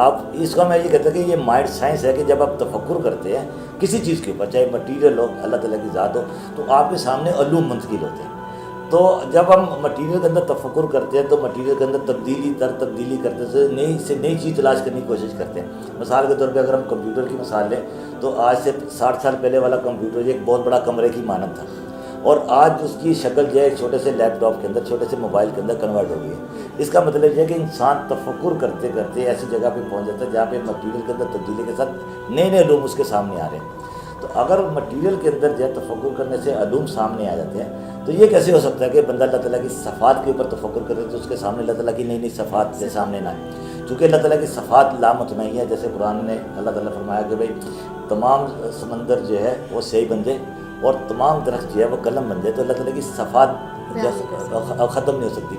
آپ اس کا میں یہ کہتا ہوں کہ یہ مائنڈ سائنس ہے کہ جب آپ تفکر کرتے ہیں کسی چیز کے اوپر، چاہے مٹیریل ہو، اللہ تعالیٰ کی ذات ہو، تو آپ کے سامنے علوم منتقل ہوتے ہیں۔ تو جب ہم مٹیریل کے اندر تفکر کرتے ہیں تو مٹیریل کے اندر تبدیلی کرتے سے نئی چیز تلاش کرنے کی کوشش کرتے ہیں۔ مثال کے طور پہ اگر ہم کمپیوٹر کی مثال لیں تو آج سے 60 سال پہلے والا کمپیوٹر ایک بہت بڑا کمرے کی مانند تھا، اور آج اس کی شکل جو ہے ایک چھوٹے سے لیپ ٹاپ کے اندر، چھوٹے سے موبائل کے اندر کنورٹ ہو گئی ہے۔ اس کا مطلب یہ ہے کہ انسان تفکر کرتے کرتے ایسی جگہ پہ پہنچ جاتا ہے جہاں پہ مٹیریل کے اندر تبدیلی کے ساتھ نئے نئے علوم اس کے سامنے آ رہے ہیں۔ تو اگر مٹیریل کے اندر جو ہے تفکر کرنے سے علوم سامنے آ جاتے ہیں تو یہ کیسے ہو سکتا ہے کہ بندہ اللہ تعالیٰ کی صفات کے اوپر تفکر کرے تو اس کے سامنے اللہ تعالیٰ کی نئی نئی صفات کے سامنے نہ آئے، چونکہ اللہ تعالیٰ کی صفات لامتناہی ہے۔ جیسے قرآن نے اللہ تعالیٰ فرمایا کہ بھئی تمام سمندر جو ہے وہ سیاہی بن جائے اور تمام درخت جو ہے وہ قلم بن جائے، تو اللہ تعالیٰ کی صفات ختم نہیں ہو سکتی۔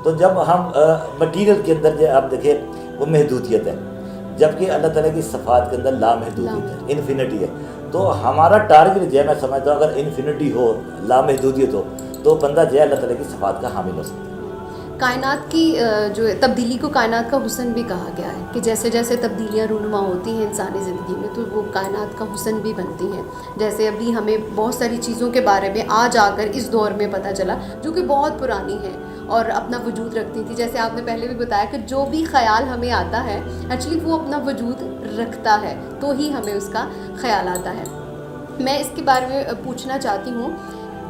تو جب ہم مٹیریل کے اندر جو آپ دیکھیں وہ محدودیت ہے، جبکہ اللہ تعالیٰ کی صفات کے اندر لامحدودیت ہے، انفینٹی ہے۔ تو ہمارا ٹارگیٹ جو ہے، میں سمجھتا ہوں اگر انفینٹی ہو، لامحدودیت ہو، تو بندہ جو ہے اللہ تعالیٰ کی صفات کا حامل ہو سکتا ہے۔ کائنات کی جو تبدیلی کو کائنات کا حسن بھی کہا گیا ہے کہ جیسے جیسے تبدیلیاں رونما ہوتی ہیں انسانی زندگی میں تو وہ کائنات کا حسن بھی بنتی ہیں۔ جیسے ابھی ہمیں بہت ساری چیزوں کے بارے میں آج آ کر اس دور میں پتہ چلا جو کہ بہت پرانی ہیں اور اپنا وجود رکھتی تھی۔ جیسے آپ نے پہلے بھی بتایا کہ جو بھی خیال ہمیں آتا ہے ایکچولی وہ اپنا وجود رکھتا ہے تو ہی ہمیں اس کا خیال آتا ہے۔ میں اس کے بارے میں پوچھنا چاہتی ہوں،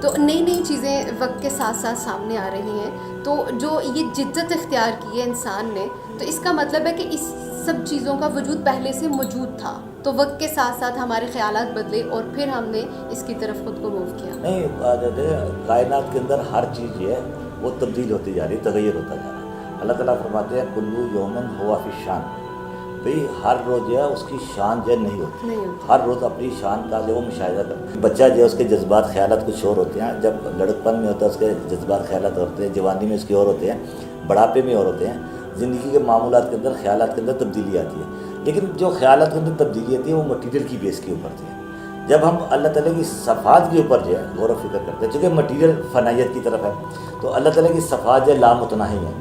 تو نئی نئی چیزیں وقت کے ساتھ ساتھ سامنے آ رہی ہیں، تو جو یہ جدت اختیار کی ہے انسان نے، تو اس کا مطلب ہے کہ اس سب چیزوں کا وجود پہلے سے موجود تھا، تو وقت کے ساتھ ساتھ ہمارے خیالات بدلے اور پھر ہم نے اس کی طرف خود کو موو کیا۔ نہیں، کائنات کے اندر ہر چیز جو ہے وہ تبدیل ہوتی جا رہی ہے، تغیر ہوتا جا رہا ہے۔ اللہ تعالیٰ فرماتے ہیں کلو یومن ہوا فی شان، بھئی ہر روز جو ہے اس کی شان جو ہے نہیں ہوتی، ہر روز اپنی شان کا جو وہ مشاہدہ کرتا ہے۔ بچہ جو ہے اس کے جذبات خیالات کچھ اور ہوتے ہیں، جب لڑکپن میں ہوتا ہے اس کے جذبات خیالات ہوتے ہیں، جوانی میں اس کے اور ہوتے ہیں، بڑھاپے میں اور ہوتے ہیں، زندگی کے معمولات کے اندر خیالات کے اندر تبدیلی آتی ہے۔ لیکن جو خیالات کے اندر تبدیلی آتی ہے وہ مٹیریل کی بیس کے اوپر تھی۔ جب ہم اللہ تعالیٰ کی صفات کے اوپر جو ہے غور و فکر کرتے ہیں، چونکہ مٹیریل فنائیت کی طرف ہے، تو اللہ تعالیٰ کی صفات جو ہے لامتناہی ہیں،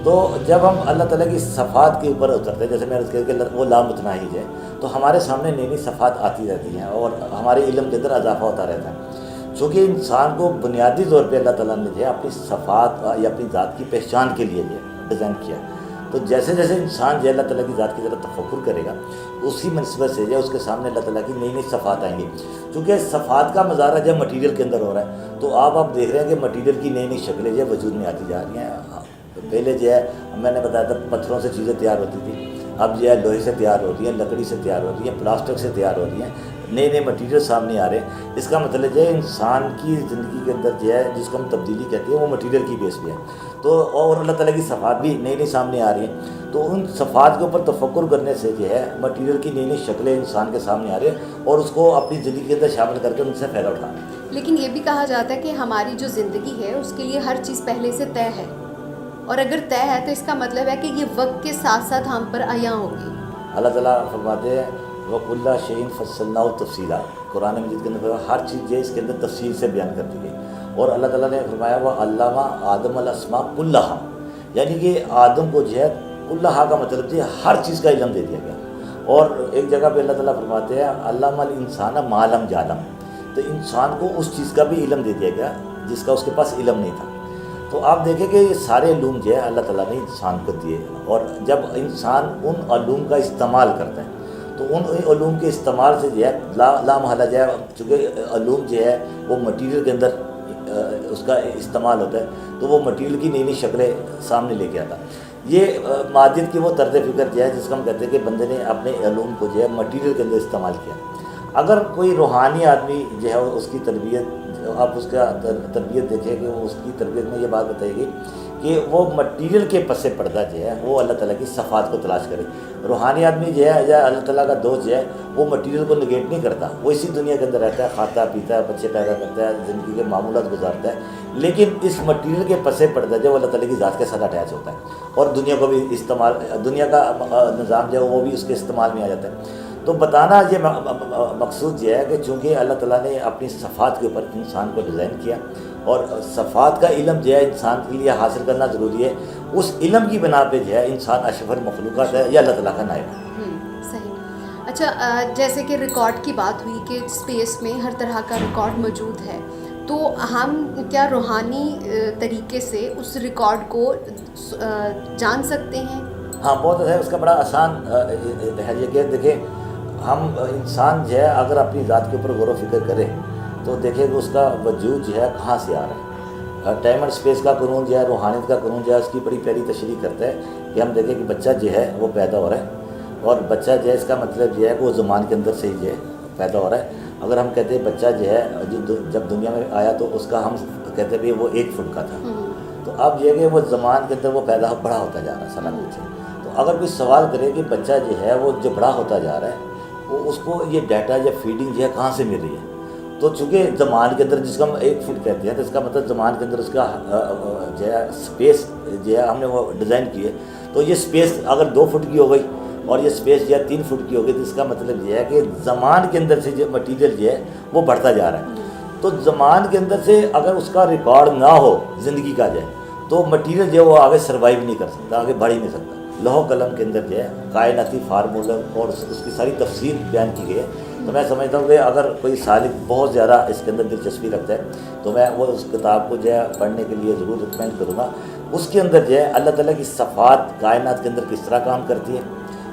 تو جب ہم اللہ تعالیٰ کی صفات کے اوپر اترتے ہیں، جیسے میں نے کہا کہ وہ لامتناہی ہے، تو ہمارے سامنے نئی نئی صفات آتی رہتی ہیں اور ہمارے علم کے اندر اضافہ ہوتا رہتا ہے۔ چونکہ انسان کو بنیادی طور پہ اللہ تعالیٰ نے جو ہے اپنی صفات یا اپنی ذات کی پہچان کے لیے جو ہے ڈیزائن کیا، تو جیسے جیسے انسان جو ہے اللہ تعالیٰ کی ذات کی طرف تفکر کرے گا اسی منصبت سے جو ہے اس کے سامنے اللہ تعالیٰ کی نئی نئی صفات آئیں گی۔ چونکہ صفات کا مظاہرہ جو مٹیریل کے اندر ہو رہا ہے، تو آپ دیکھ رہے ہیں کہ مٹیریل کی نئی نئی شکلیں جو ہے وجود میں آتی جا رہی ہیں۔ پہلے جو ہے میں نے بتایا تھا پتھروں سے چیزیں تیار ہوتی تھی، اب جو ہے لوہے سے تیار ہو رہی ہیں، لکڑی سے تیار ہو رہی ہیں، پلاسٹک سے تیار ہو رہی ہیں، نئے نئے مٹیریل سامنے آ رہے ہیں. اس کا مطلب جو ہے انسان کی زندگی کے اندر جو ہے جس کو ہم تبدیلی کہتے ہیں وہ مٹیریل کی بیس پہ ہے. تو اور اللہ تعالیٰ کی صفات بھی نئی نئی سامنے آ رہی ہیں. تو ان صفات کے اوپر تفکر کرنے سے جو ہے مٹیریل کی نئی نئی شکلیں انسان کے سامنے آ رہی ہیں اور اس کو اپنی زندگی کے اندر شامل کر کے ان سے فائدہ اٹھا رہے ہیں. لیکن یہ بھی کہا جاتا ہے کہ ہماری جو زندگی ہے اس کے لیے ہر چیز پہلے سے طے ہے، اور اگر طے ہے تو اس کا مطلب ہے کہ یہ وقت کے ساتھ ساتھ ہم پر عیاں ہوگی. اللہ تعالیٰ فرماتے ہیں وَكُلَّ شَيْءٍ فَصَّلْنَاهُ تَفْصِيلًا. قرآن مجید کے اندر ہر چیز جو ہے اس کے اندر تفصیل سے بیان کر دی گئی. اور اللہ تعالیٰ نے فرمایا وَعَلَّمَ آدَمَ الْأَسْمَاءَ كُلَّهَا، یعنی کہ آدم کو جو ہے کلہا کا مطلب جو ہے ہر چیز کا علم دے دیا گیا. اور ایک جگہ پہ اللہ تعالیٰ فرماتے ہیں علّمَ الْإِنسَانَ مَا لَمْ يَعْلَمْ، تو انسان کو اس چیز کا بھی علم دے دیا گیا جس کا اس کے پاس علم نہیں تھا. تو آپ دیکھیں کہ یہ سارے علوم جو ہے اللہ تعالیٰ نے انسان کو دیے، اور جب انسان ان علوم کا استعمال کرتا ہے تو ان علوم کے استعمال سے جو ہے لا محالہ جو ہے، چونکہ علوم جو ہے وہ مٹیریل کے اندر اس کا استعمال ہوتا ہے تو وہ مٹیریل کی نئی نئی شکلیں سامنے لے کے آتا. یہ مادیت کی وہ طرز فکر جو ہے جس کو ہم کہتے ہیں کہ بندے نے اپنے علوم کو جو ہے مٹیریل کے اندر استعمال کیا. اگر کوئی روحانی آدمی جو ہے اس کی تربیت، آپ اس کا تربیت دیکھیں کہ اس کی تربیت میں یہ بات بتائے گی کہ وہ مٹیریل کے پس پردہ جو ہے وہ اللہ تعالیٰ کی صفات کو تلاش کرے. روحانی آدمی جو ہے یا اللہ تعالیٰ کا دوست جو ہے وہ مٹیریل کو نگیٹ نہیں کرتا، وہ اسی دنیا کے اندر رہتا ہے، کھاتا پیتا ہے، بچے پیدا کرتا ہے، زندگی کے معمولات گزارتا ہے، لیکن اس مٹیریل کے پس پردہ جو اللہ تعالیٰ کی ذات کے ساتھ اٹیچ ہوتا ہے اور دنیا کو بھی استعمال، دنیا کا نظام جو ہے وہ بھی اس کے استعمال میں آ جاتا ہے. تو بتانا یہ مقصود یہ ہے کہ چونکہ اللہ تعالیٰ نے اپنی صفات کے اوپر انسان کو ڈیزائن کیا اور صفات کا علم جو ہے انسان کے لیے حاصل کرنا ضروری ہے، اس علم کی بنا پہ جو ہے انسان اشرف المخلوقات ہے یا اللہ تعالیٰ کا نائب ہے. صحیح. اچھا، جیسے کہ ریکارڈ کی بات ہوئی کہ اسپیس میں ہر طرح کا ریکارڈ موجود ہے، تو ہم کیا روحانی طریقے سے اس ریکارڈ کو جان سکتے ہیں؟ ہاں، بہت ہے. اس کا بڑا آسان ہے یہ کہ دیکھیں ہم انسان جو ہے اگر اپنی ذات کے اوپر غور و فکر کرے تو دیکھیں کہ اس کا وجود جو ہے کہاں سے آ رہا ہے. ٹائم اینڈ اسپیس کا قانون جو ہے، روحانیت کا قانون جو ہے، اس کی بڑی پیاری تشریح کرتا ہے کہ ہم دیکھیں کہ بچہ جو ہے وہ پیدا ہو رہا ہے، اور بچہ جو ہے اس کا مطلب یہ ہے کہ وہ زمان کے اندر سے ہی جو ہے پیدا ہو رہا ہے. اگر ہم کہتے ہیں بچہ جو ہے جب دنیا میں آیا تو اس کا ہم کہتے ہیں وہ 1 فٹ کا تھا، تو اب یہ کہ وہ زمان کے اندر وہ پیدا بڑا ہوتا جا رہا ہے سلامت سے. تو اگر کوئی سوال کرے کہ بچہ جو ہے وہ جو بڑا ہوتا جا رہا ہے وہ اس کو یہ ڈیٹا یا فیڈنگ جو ہے کہاں سے مل رہی ہے، تو چونکہ زمان کے اندر جس کو ہم 1 فٹ کہتے ہیں تو اس کا مطلب زمان کے اندر اس کا جو ہے اسپیس جو ہے ہم نے وہ ڈیزائن کی ہے. تو یہ اسپیس اگر 2 فٹ کی ہو گئی اور یہ اسپیس جو ہے 3 فٹ کی ہو گئی تو اس کا مطلب یہ ہے کہ زمان کے اندر سے جو مٹیریل جو ہے وہ بڑھتا جا رہا ہے. تو زمان کے اندر سے اگر اس کا ریکارڈ نہ ہو زندگی کا جو ہے تو مٹیریل جو ہے وہ آگے سروائیو نہیں کر سکتا، آگے بڑھ ہی نہیں سکتا. لوح قلم کے اندر جو ہے کائناتی فارمولہ اور اس کی ساری تفصیل بیان کی گئی ہے. تو میں سمجھتا ہوں کہ اگر کوئی سالک بہت زیادہ اس کے اندر دلچسپی رکھتا ہے تو میں وہ اس کتاب کو جو ہے پڑھنے کے لیے ضرور ریکمینڈ کروں گا. اس کے اندر جو ہے اللہ تعالیٰ کی صفات کائنات کے اندر کس طرح کام کرتی ہے،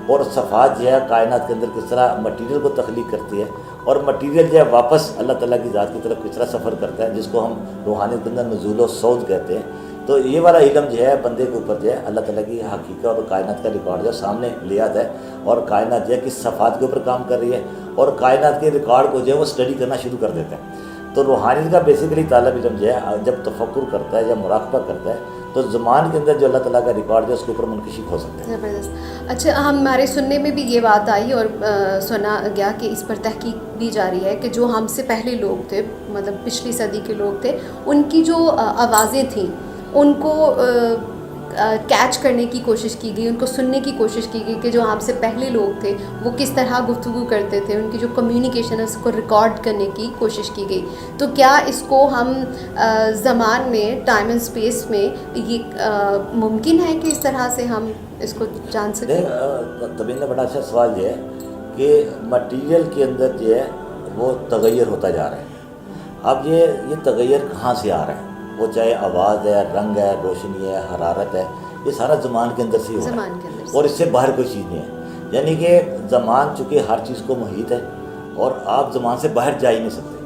اور صفات جو ہے کائنات کے اندر کس طرح مٹیریل کو تخلیق کرتی ہے، اور مٹیریل جو ہے واپس اللہ تعالیٰ کی ذات کی طرف کس طرح سفر کرتا ہے، جس کو ہم روحانیت کے اندر نزول و صعود کہتے ہیں. تو یہ والا علم جو ہے بندے کے اوپر جو ہے اللہ تعالیٰ کی حقیقت اور کائنات کا ریکارڈ جو ہے سامنے لے آتا ہے، اور کائنات جو ہے کس صفات کے اوپر کام کر رہی ہے اور کائنات کے ریکارڈ کو جو ہے وہ اسٹڈی کرنا شروع کر دیتا ہے. تو روحانیت کا بیسیکلی طالب علم جو ہے جب تفکر کرتا ہے یا مراقبہ کرتا ہے تو زمان کے اندر جو اللہ تعالیٰ کا ریکارڈ جو ہے اس کے اوپر منکشف ہو سکتا ہے. زبردست. اچھا، ہمارے سننے میں بھی یہ بات آئی اور سنا گیا کہ اس پر تحقیق بھی جاری ہے کہ جو ہم سے پہلے لوگ تھے، مطلب پچھلی صدی کے لوگ تھے، ان کی جو آوازیں تھیں ان کو کیچ کرنے کی کوشش کی گئی، ان کو سننے کی کوشش کی گئی کہ جو ہم سے پہلے لوگ تھے وہ کس طرح گفتگو کرتے تھے، ان کی جو کمیونیکیشن ہے اس کو ریکارڈ کرنے کی کوشش کی گئی. تو کیا اس کو ہم زمان میں، ٹائم اینڈ اسپیس میں یہ ممکن ہے کہ اس طرح سے ہم اس کو جان سکیں؟ طبیل نے بڑا اچھا سوال یہ ہے کہ مٹیریل کے اندر جو ہے وہ تغیر ہوتا جا رہا ہے. اب یہ تغیر کہاں سے آ رہا ہے؟ وہ چاہے آواز ہے، رنگ ہے، روشنی ہے، حرارت ہے، یہ سارا زمان کے اندر سے ہی ہو رہا ہے اور اس سے باہر کوئی چیز نہیں ہے. یعنی کہ زمان چونکہ ہر چیز کو محیط ہے اور آپ زمان سے باہر جا ہی نہیں سکتے.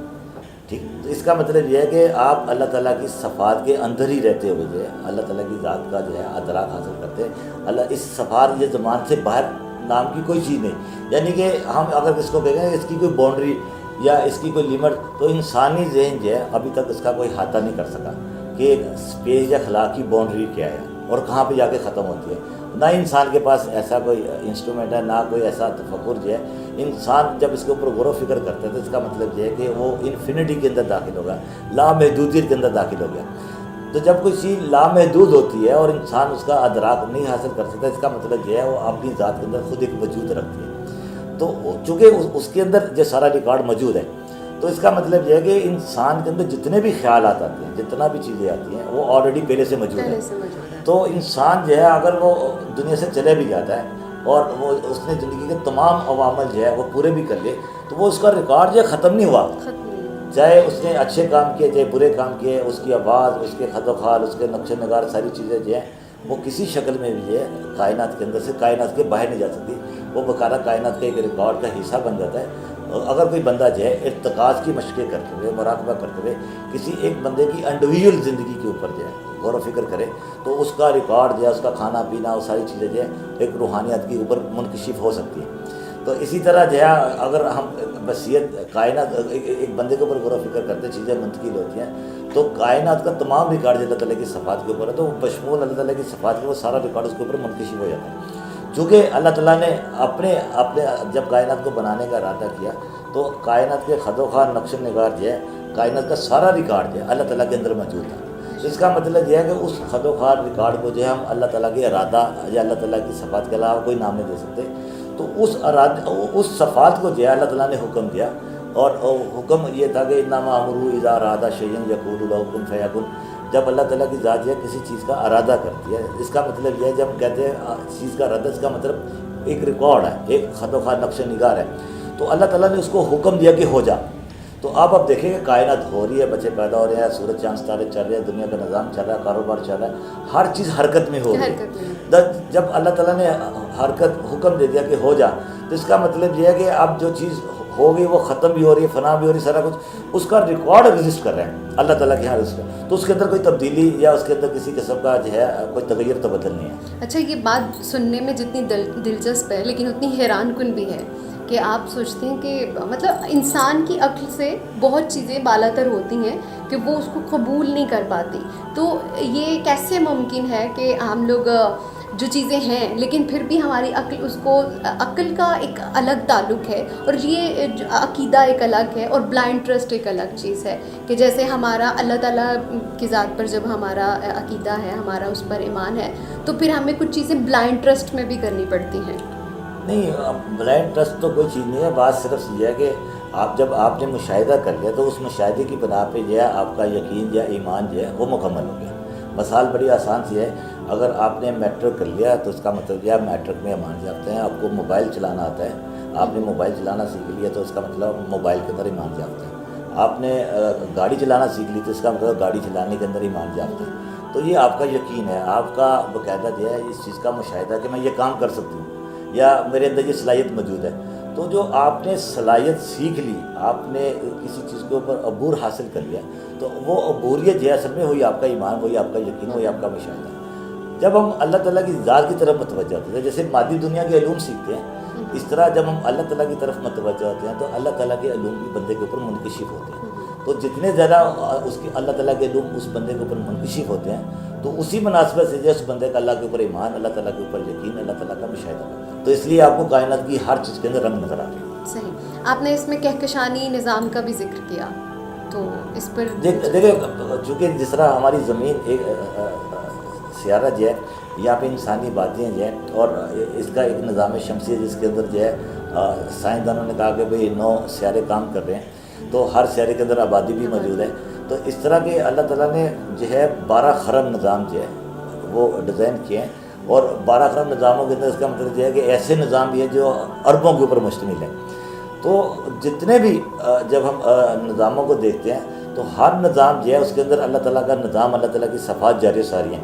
ٹھیک، تو اس کا مطلب یہ ہے کہ آپ اللہ تعالیٰ کی صفات کے اندر ہی رہتے ہوئے جو ہے اللہ تعالیٰ کی ذات کا جو ہے ادراک حاصل کرتے ہیں. اللہ اس صفات یہ زمان سے باہر نام کی کوئی چیز نہیں. یعنی کہ ہم اگر اس کو کہیں گے اس کی کوئی باؤنڈری یا اس کی کوئی لمٹ, تو انسانی ذہن جو ہے ابھی تک اس کا کوئی احاطہ نہیں کر سکا کہ اسپیس یا خلا کی باؤنڈری کیا ہے اور کہاں پہ جا کے ختم ہوتی ہے. نہ انسان کے پاس ایسا کوئی انسٹرومنٹ ہے, نہ کوئی ایسا تفکر جو ہے. انسان جب اس کے اوپر غور و فکر کرتا ہے تو اس کا مطلب یہ ہے کہ وہ انفینٹی کے اندر داخل ہوگا, لامحدودیت کے اندر داخل ہو گیا. تو جب کوئی چیز لامحدود ہوتی ہے اور انسان اس کا ادراک نہیں حاصل کر سکتا, اس کا مطلب یہ ہے وہ اپنی ذات کے اندر خود ایک وجود رکھتی ہے. تو چونکہ اس کے اندر جو سارا ریکارڈ موجود ہے, تو اس کا مطلب یہ ہے کہ انسان کے اندر جتنے بھی خیالات آتے ہیں, جتنا بھی چیزیں آتی ہیں, وہ آلریڈی پہلے سے موجود ہے. تو انسان جو ہے اگر وہ دنیا سے چلے بھی جاتا ہے اور وہ اس نے زندگی کے تمام عوامل جو ہے وہ پورے بھی کر لے, تو وہ اس کا ریکارڈ جو ہے ختم نہیں ہوا. چاہے اس نے اچھے کام کیے چاہے برے کام کیے, اس کی آواز, اس کے خط و خال, اس کے نقش و نگار, ساری چیزیں جو ہیں وہ کسی شکل میں بھی جو ہے کائنات کے اندر سے کائنات کے باہر نہیں جا سکتی. وہ باقاعدہ کائنات کے ایک ریکارڈ کا حصہ بن جاتا ہے. اگر کوئی بندہ جو ہے ارتکاز کی مشقیں کرتے ہوئے, مراقبہ کرتے ہوئے کسی ایک بندے کی انڈیویجول زندگی کے اوپر جو ہے غور و فکر کرے, تو اس کا ریکارڈ جو ہے, اس کا کھانا پینا, وہ ساری چیزیں جو ہے ایک روحانیت کے اوپر منکشف ہو سکتی ہیں. تو اسی طرح جو ہے اگر ہم بصیرت کائنات ایک بندے کے اوپر غور و فکر کرتے, چیزیں منتقل ہوتی ہیں, تو کائنات کا تمام ریکارڈ جو اللہ تعالیٰ کی صفات کے اوپر ہے, تو بشمول اللہ تعالیٰ کی صفات کے وہ سارا ریکارڈ اس کے اوپر منکشف ہو جاتا ہے. چونکہ اللہ تعالیٰ نے اپنے جب کائنات کو بنانے کا ارادہ کیا, تو کائنات کے خد و خال, نقش و نگار جو ہے, کائنات کا سارا ریکارڈ جو ہے اللہ تعالیٰ کے اندر موجود ہے. اس کا مطلب یہ ہے کہ اس خد و خال ریکارڈ کو جو ہے ہم اللہ تعالیٰ کے ارادہ یا اللہ تعالیٰ کی صفات کے علاوہ کوئی نام نہیں دے سکتے. تو اس صفات کو جو ہے اللہ تعالیٰ نے حکم دیا, اور حکم یہ تھا کہ انما امرہ اذا اراد شیئا یقول له کن فیکن. جب اللہ تعالیٰ کی ذات ہے کسی چیز کا ارادہ کرتی ہے, اس کا مطلب یہ ہے جب ہم کہتے ہیں چیز کا ارادہ, اس کا مطلب ایک ریکارڈ ہے, ایک خط و خال, نقش و نگار ہے. تو اللہ تعالیٰ نے اس کو حکم دیا کہ ہو جا. تو اب دیکھیں کہ کائنات ہو رہی ہے, بچے پیدا ہو رہے ہیں, سورج چاند ستارے چل رہے ہیں, دنیا کا نظام چل رہا ہے, کاروبار چل رہا ہے, ہر چیز حرکت میں ہو رہی ہے. جب اللہ تعالیٰ نے حکم دے دیا کہ ہو جا, تو اس کا مطلب یہ ہے کہ اب جو چیز ہو گئی وہ ختم بھی ہو رہی ہے, فنا بھی ہو رہی ہے, سارا کچھ اس کا ریکارڈ ایگزسٹ کر رہے ہیں اللہ تعالیٰ کے ہر اس کا. تو اس کے اندر کوئی تبدیلی یا اس کے اندر کسی قسم کا جو ہے کوئی تغیر تبدل نہیں ہے. اچھا, یہ بات سننے میں جتنی دلچسپ ہے لیکن اتنی حیران کن بھی ہے کہ آپ سوچتے ہیں کہ مطلب انسان کی عقل سے بہت چیزیں بالا تر ہوتی ہیں کہ وہ اس کو قبول نہیں کر پاتی. تو یہ کیسے ممکن ہے کہ ہم لوگ جو چیزیں ہیں لیکن پھر بھی ہماری عقل کا ایک الگ تعلق ہے, اور یہ عقیدہ ایک الگ ہے, اور بلائنڈ ٹرسٹ ایک الگ چیز ہے. کہ جیسے ہمارا اللہ تعالیٰ کی ذات پر جب ہمارا عقیدہ ہے, ہمارا اس پر ایمان ہے, تو پھر ہمیں کچھ چیزیں بلائنڈ ٹرسٹ میں بھی کرنی پڑتی ہیں. نہیں, بلائنڈ ٹرسٹ تو کوئی چیز نہیں ہے. بات صرف یہ ہے کہ جب آپ نے مشاہدہ کر لیا, تو اس مشاہدے کی بنا پہ جو ہے آپ کا یقین یا ایمان جو ہے وہ مکمل ہو گیا. مثال بڑی آسان سی ہے, اگر آپ نے میٹرک کر لیا تو اس کا مطلب یہ آپ میٹرک میں ایمان یافتہ ہیں. آپ کو موبائل چلانا آتا ہے, آپ نے موبائل چلانا سیکھ لیا تو اس کا مطلب موبائل کے اندر ایمان یافتہ ہے. آپ نے گاڑی چلانا سیکھ لی تو اس کا مطلب گاڑی چلانے کے اندر ایمان یافتہ ہے. تو یہ آپ کا یقین ہے, آپ کا باقاعدہ جو ہے اس چیز کا مشاہدہ کہ میں یہ کام کر سکتی ہوں یا میرے اندر یہ صلاحیت موجود ہے. تو جو آپ نے صلاحیت سیکھ لی, آپ نے کسی چیز کے اوپر عبور حاصل کر لیا, تو وہ عبوریت جو ہے اصل میں وہی آپ کا ایمان, وہی آپ کا یقین, وہی آپ کا مشاہدہ. جب ہم اللہ تعالیٰ کی ذات کی طرف متوجہ ہوتے ہیں, جیسے مادی دنیا کے علوم سیکھتے ہیں, اس طرح جب ہم اللہ تعالیٰ کی طرف متوجہ ہوتے ہیں تو اللہ تعالیٰ کے علوم بھی بندے کے اوپر منکشف ہوتے ہیں. تو جتنے زیادہ اس کی اللہ تعالیٰ کے علوم اس بندے کے اوپر منکشف ہوتے ہیں, تو اسی مناسبت سے جو اس بندے کا اللہ کے اوپر ایمان, اللہ تعالیٰ کے اوپر یقین, اللہ تعالیٰ کا مشاہدہ کرتا ہے. تو اس لیے آپ کو کائنات کی ہر چیز کے اندر رنگ نظر آتے ہیں. صحیح. آپ نے اس میں کہکشانی نظام کا بھی ذکر کیا, تو اس پر دیکھیں, چونکہ جس طرح ہماری زمین ایک سیارہ جو ہے, یہاں پہ انسانی باتیں جو ہیں, اور اس کا ایک نظام شمسی ہے جس کے اندر جو ہے سائنسدانوں نے کہا کہ بھئی 9 سیارے کام کر رہے ہیں, تو ہر سیارے کے اندر آبادی بھی موجود ہے. تو اس طرح کے اللہ تعالیٰ نے جو ہے 12 خرم نظام جو ہے وہ ڈیزائن کیے ہیں, اور 12 خرم نظاموں کے اندر اس کا مطلب یہ ہے کہ ایسے نظام بھی ہیں جو اربوں کے اوپر مشتمل ہیں. تو جتنے بھی جب ہم نظاموں کو دیکھتے ہیں تو ہر نظام جو ہے اس کے اندر اللہ تعالیٰ کا نظام, اللہ تعالیٰ کی صفات جاری ساری ہیں.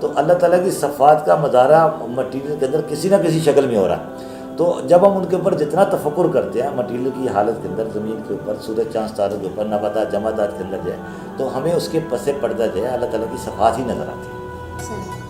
تو اللہ تعالیٰ کی صفات کا مظاہرہ مٹیریل کے اندر کسی نہ کسی شکل میں ہو رہا ہے. تو جب ہم ان کے اوپر جتنا تفکر کرتے ہیں مٹیریل کی حالت کے اندر, زمین کے اوپر, سورج چاند ستاروں کے اوپر, نباتات جمادات کے اندر جو ہے, تو ہمیں اس کے پس پردہ جو ہے اللہ تعالیٰ کی صفات ہی نظر آتی ہے.